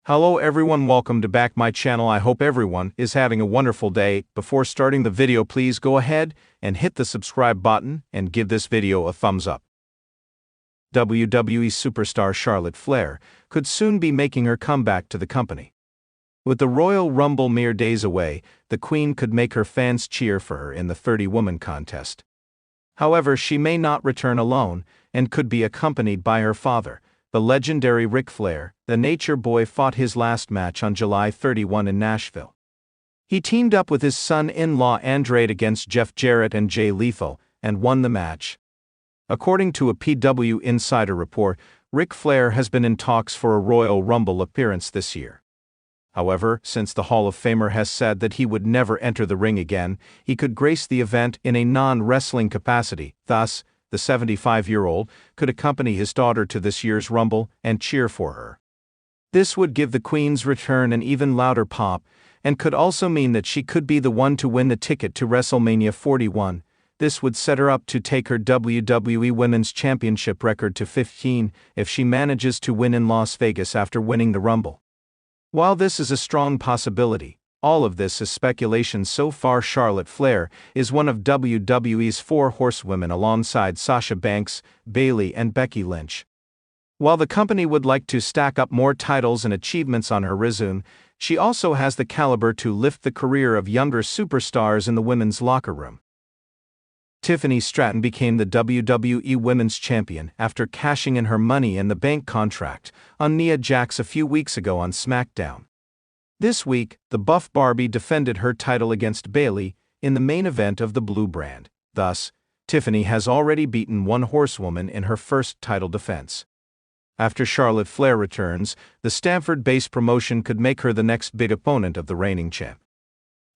Hello everyone, welcome to back my channel. I hope everyone is having a wonderful day. Before starting the video, please go ahead and hit the subscribe button and give this video a thumbs up. WWE superstar Charlotte Flair could soon be making her comeback to the company. With the Royal Rumble mere days away, the Queen could make her fans cheer for her in the 30-woman contest. However, she may not return alone and could be accompanied by her father, the legendary Ric Flair. The Nature Boy fought his last match on July 31 in Nashville. He teamed up with his son-in-law Andrade against Jeff Jarrett and Jay Lethal, and won the match. According to a PW Insider report, Ric Flair has been in talks for a Royal Rumble appearance this year. However, since the Hall of Famer has said that he would never enter the ring again, he could grace the event in a non-wrestling capacity. Thus, the 75-year-old could accompany his daughter to this year's Rumble and cheer for her. This would give the Queen's return an even louder pop, and could also mean that she could be the one to win the ticket to WrestleMania 41. This would set her up to take her WWE Women's Championship record to 15 if she manages to win in Las Vegas after winning the Rumble. While this is a strong possibility, all of this is speculation so far. Charlotte Flair is one of WWE's 4 horsewomen alongside Sasha Banks, Bayley and Becky Lynch. While the company would like to stack up more titles and achievements on her resume, she also has the caliber to lift the career of younger superstars in the women's locker room. Tiffany Stratton became the WWE Women's Champion after cashing in her Money in the Bank contract on Nia Jax a few weeks ago on SmackDown. This week, the Buff Barbie defended her title against Bayley in the main event of the Blue brand. Thus, Tiffany has already beaten one horsewoman in her first title defense. After Charlotte Flair returns, the Stamford-based promotion could make her the next big opponent of the reigning champ.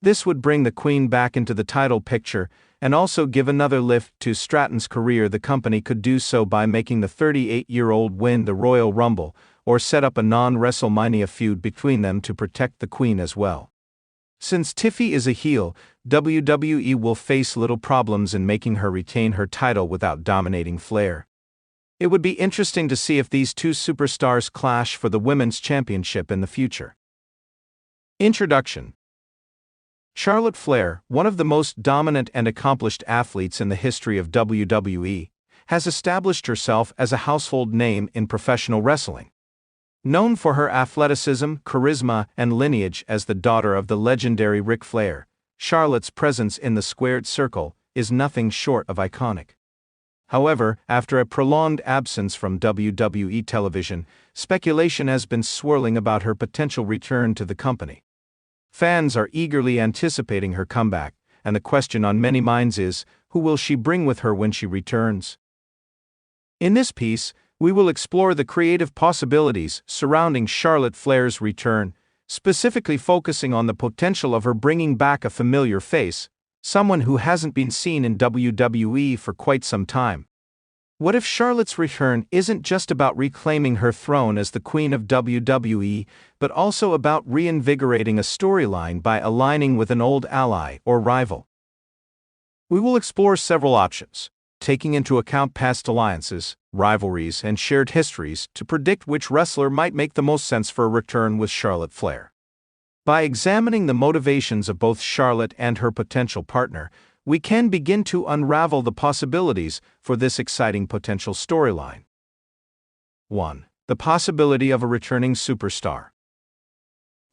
This would bring the Queen back into the title picture and also give another lift to Stratton's career. The company could do so by making the 38-year-old win the Royal Rumble, or set up a non-WrestleMania feud between them to protect the Queen as well. Since Tiffy is a heel, WWE will face little problems in making her retain her title without dominating Flair. It would be interesting to see if these two superstars clash for the Women's Championship in the future. Introduction. Charlotte Flair, one of the most dominant and accomplished athletes in the history of WWE, has established herself as a household name in professional wrestling. Known for her athleticism, charisma, and lineage as the daughter of the legendary Ric Flair, Charlotte's presence in the squared circle is nothing short of iconic. However, after a prolonged absence from WWE television, speculation has been swirling about her potential return to the company. Fans are eagerly anticipating her comeback, and the question on many minds is, who will she bring with her when she returns? In this piece, we will explore the creative possibilities surrounding Charlotte Flair's return, specifically focusing on the potential of her bringing back a familiar face, someone who hasn't been seen in WWE for quite some time. What if Charlotte's return isn't just about reclaiming her throne as the Queen of WWE, but also about reinvigorating a storyline by aligning with an old ally or rival? We will explore several options, taking into account past alliances, rivalries, and shared histories to predict which wrestler might make the most sense for a return with Charlotte Flair. By examining the motivations of both Charlotte and her potential partner, we can begin to unravel the possibilities for this exciting potential storyline. 1. The possibility of a returning superstar.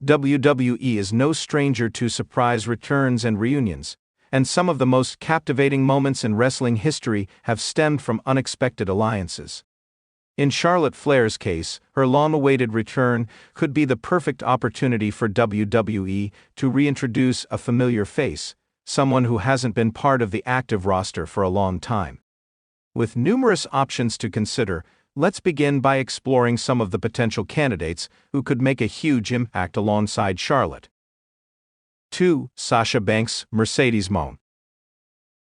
WWE is no stranger to surprise returns and reunions, and some of the most captivating moments in wrestling history have stemmed from unexpected alliances. In Charlotte Flair's case, her long-awaited return could be the perfect opportunity for WWE to reintroduce a familiar face, someone who hasn't been part of the active roster for a long time. With numerous options to consider, let's begin by exploring some of the potential candidates who could make a huge impact alongside Charlotte. 2. Sasha Banks, Mercedes Moné.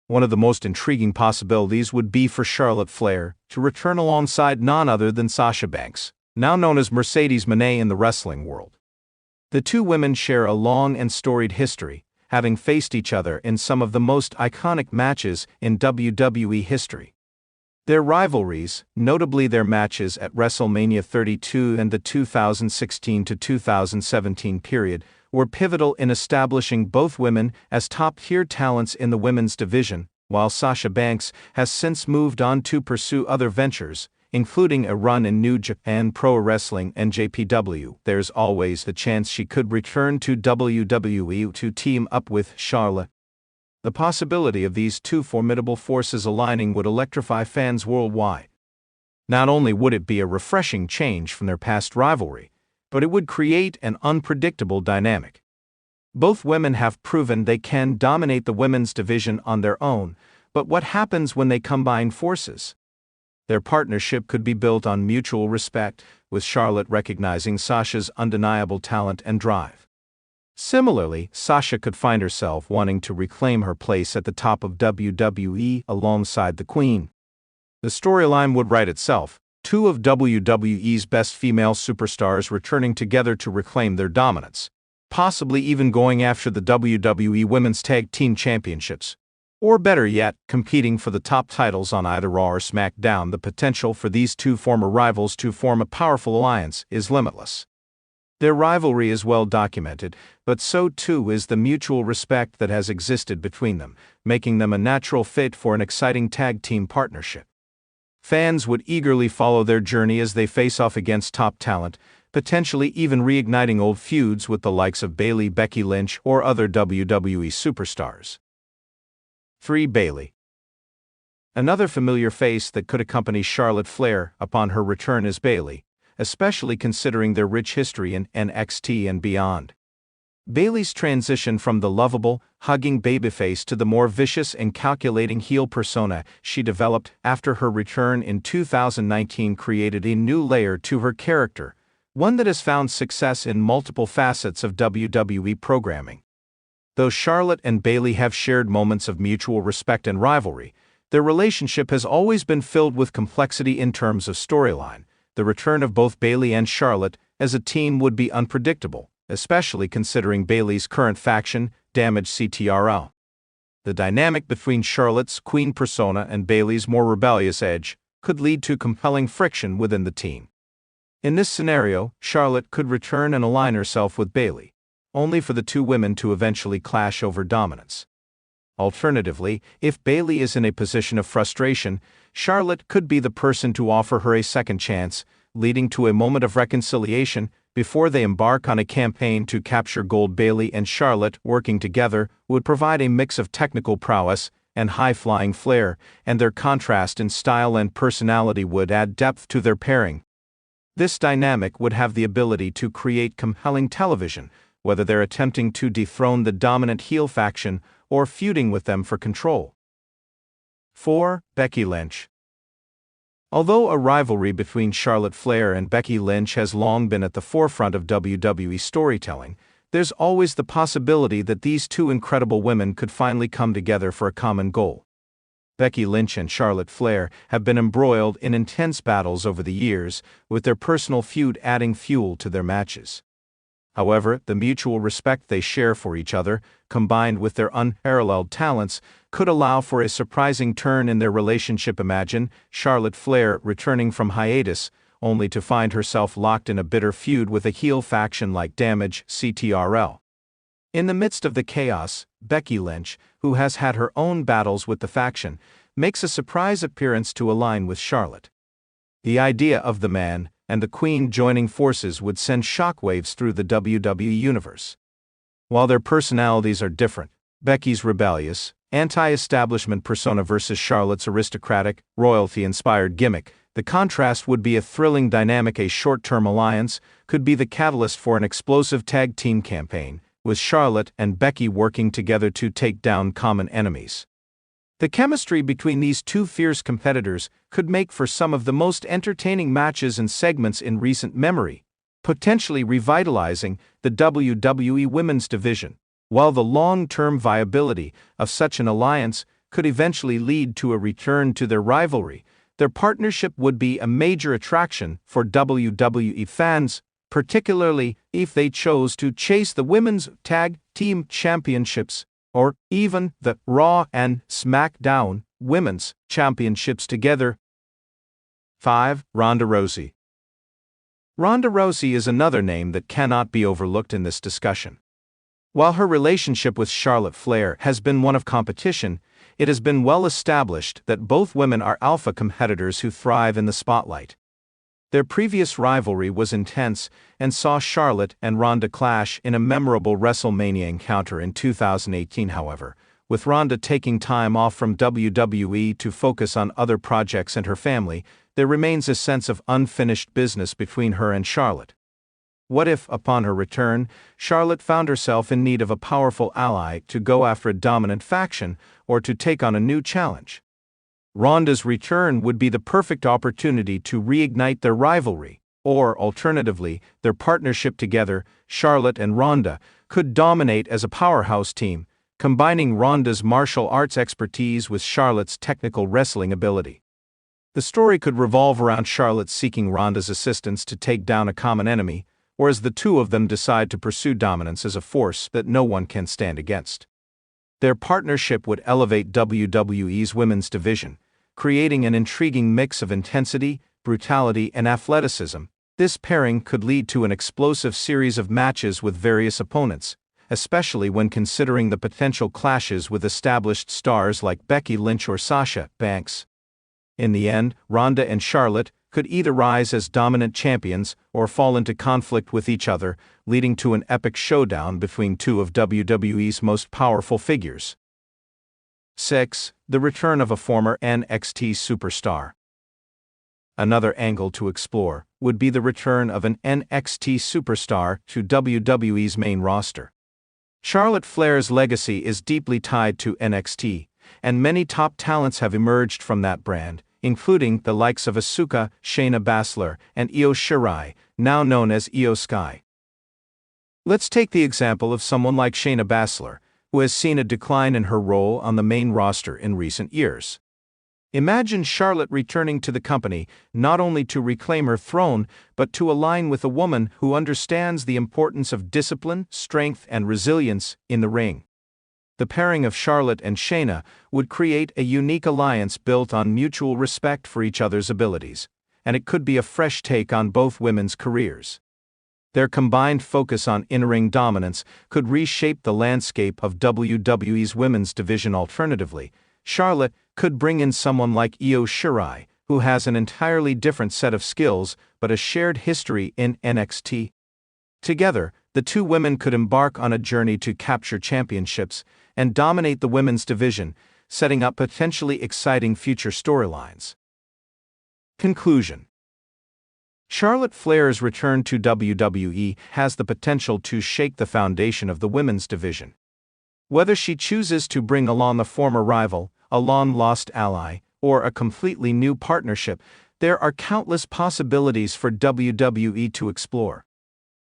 One of the most intriguing possibilities would be for Charlotte Flair to return alongside none other than Sasha Banks, now known as Mercedes Moné in the wrestling world. The two women share a long and storied history, having faced each other in some of the most iconic matches in WWE history. Their rivalries, notably their matches at WrestleMania 32 and the 2016 to 2017 period, were pivotal in establishing both women as top-tier talents in the women's division, while Sasha Banks has since moved on to pursue other ventures, including a run in New Japan Pro Wrestling and JPW. There's always the chance she could return to WWE to team up with Charlotte. The possibility of these two formidable forces aligning would electrify fans worldwide. Not only would it be a refreshing change from their past rivalry, but it would create an unpredictable dynamic. Both women have proven they can dominate the women's division on their own, but what happens when they combine forces? Their partnership could be built on mutual respect, with Charlotte recognizing Sasha's undeniable talent and drive. Similarly, Sasha could find herself wanting to reclaim her place at the top of WWE alongside the Queen. The storyline would write itself, two of WWE's best female superstars returning together to reclaim their dominance, possibly even going after the WWE Women's Tag Team Championships. Or better yet, competing for the top titles on either Raw or SmackDown. The potential for these two former rivals to form a powerful alliance is limitless. Their rivalry is well documented, but so too is the mutual respect that has existed between them, making them a natural fit for an exciting tag team partnership. Fans would eagerly follow their journey as they face off against top talent, potentially even reigniting old feuds with the likes of Bayley, Becky Lynch, or other WWE superstars. 3. Bayley. Another familiar face that could accompany Charlotte Flair upon her return is Bayley, especially considering their rich history in NXT and beyond. Bayley's transition from the lovable, hugging babyface to the more vicious and calculating heel persona she developed after her return in 2019 created a new layer to her character, one that has found success in multiple facets of WWE programming. Though Charlotte and Bayley have shared moments of mutual respect and rivalry, their relationship has always been filled with complexity in terms of storyline. The return of both Bayley and Charlotte as a team would be unpredictable, especially considering Bayley's current faction, Damage CTRL. The dynamic between Charlotte's Queen persona and Bayley's more rebellious edge could lead to compelling friction within the team. In this scenario, Charlotte could return and align herself with Bayley, only for the two women to eventually clash over dominance. Alternatively, if Bayley is in a position of frustration, Charlotte could be the person to offer her a second chance, leading to a moment of reconciliation before they embark on a campaign to capture gold. Bayley and Charlotte working together would provide a mix of technical prowess and high-flying flair, and their contrast in style and personality would add depth to their pairing. This dynamic would have the ability to create compelling television, whether they're attempting to dethrone the dominant heel faction or feuding with them for control. 4. Becky Lynch. Although a rivalry between Charlotte Flair and Becky Lynch has long been at the forefront of WWE storytelling, there's always the possibility that these two incredible women could finally come together for a common goal. Becky Lynch and Charlotte Flair have been embroiled in intense battles over the years, with their personal feud adding fuel to their matches. However, the mutual respect they share for each other, combined with their unparalleled talents, could allow for a surprising turn in their relationship. Imagine Charlotte Flair returning from hiatus, only to find herself locked in a bitter feud with a heel faction like Damage CTRL. In the midst of the chaos, Becky Lynch, who has had her own battles with the faction, makes a surprise appearance to align with Charlotte. The idea of the man and the Queen joining forces would send shockwaves through the WWE universe. While their personalities are different, Becky's rebellious, anti-establishment persona versus Charlotte's aristocratic, royalty-inspired gimmick, the contrast would be a thrilling dynamic. A short-term alliance could be the catalyst for an explosive tag team campaign, with Charlotte and Becky working together to take down common enemies. The chemistry between these two fierce competitors could make for some of the most entertaining matches and segments in recent memory, potentially revitalizing the WWE Women's division. While the long-term viability of such an alliance could eventually lead to a return to their rivalry, their partnership would be a major attraction for WWE fans, particularly if they chose to chase the Women's Tag Team Championships, or even the Raw and SmackDown Women's Championships together. 5. Ronda Rousey. Ronda Rousey is another name that cannot be overlooked in this discussion. While her relationship with Charlotte Flair has been one of competition, it has been well established that both women are alpha competitors who thrive in the spotlight. Their previous rivalry was intense and saw Charlotte and Ronda clash in a memorable WrestleMania encounter in 2018. However, with Ronda taking time off from WWE to focus on other projects and her family, there remains a sense of unfinished business between her and Charlotte. What if, upon her return, Charlotte found herself in need of a powerful ally to go after a dominant faction or to take on a new challenge? Ronda's return would be the perfect opportunity to reignite their rivalry, or alternatively, their partnership together. Charlotte and Ronda could dominate as a powerhouse team, combining Ronda's martial arts expertise with Charlotte's technical wrestling ability. The story could revolve around Charlotte seeking Ronda's assistance to take down a common enemy, or as the two of them decide to pursue dominance as a force that no one can stand against. Their partnership would elevate WWE's women's division, creating an intriguing mix of intensity, brutality, and athleticism. This pairing could lead to an explosive series of matches with various opponents, especially when considering the potential clashes with established stars like Becky Lynch or Sasha Banks. In the end, Ronda and Charlotte could either rise as dominant champions or fall into conflict with each other, leading to an epic showdown between two of WWE's most powerful figures. 6. The return of a former NXT superstar. Another angle to explore would be the return of an NXT superstar to WWE's main roster. Charlotte Flair's legacy is deeply tied to NXT, and many top talents have emerged from that brand, including the likes of Asuka, Shayna Baszler, and Io Shirai, now known as Io Sky. Let's take the example of someone like Shayna Baszler, who has seen a decline in her role on the main roster in recent years. Imagine Charlotte returning to the company not only to reclaim her throne, but to align with a woman who understands the importance of discipline, strength, and resilience in the ring. The pairing of Charlotte and Shayna would create a unique alliance built on mutual respect for each other's abilities, and it could be a fresh take on both women's careers. Their combined focus on in-ring dominance could reshape the landscape of WWE's women's division. Alternatively, Charlotte could bring in someone like Io Shirai, who has an entirely different set of skills but a shared history in NXT. Together, the two women could embark on a journey to capture championships and dominate the women's division, setting up potentially exciting future storylines. Conclusion. Charlotte Flair's return to WWE has the potential to shake the foundation of the women's division. Whether she chooses to bring along a former rival, a long-lost ally, or a completely new partnership, there are countless possibilities for WWE to explore.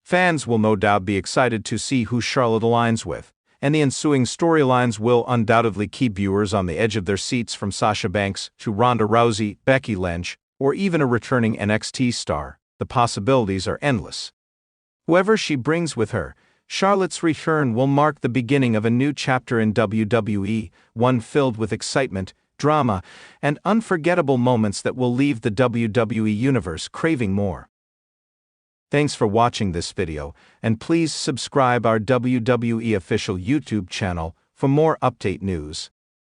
Fans will no doubt be excited to see who Charlotte aligns with, and the ensuing storylines will undoubtedly keep viewers on the edge of their seats, from Sasha Banks to Ronda Rousey, Becky Lynch, or even a returning NXT star. The possibilities are endless. Whoever she brings with her, Charlotte's return will mark the beginning of a new chapter in WWE, one filled with excitement, drama, and unforgettable moments that will leave the WWE universe craving more. Thanks for watching this video, and please subscribe our WWE official YouTube channel for more update news.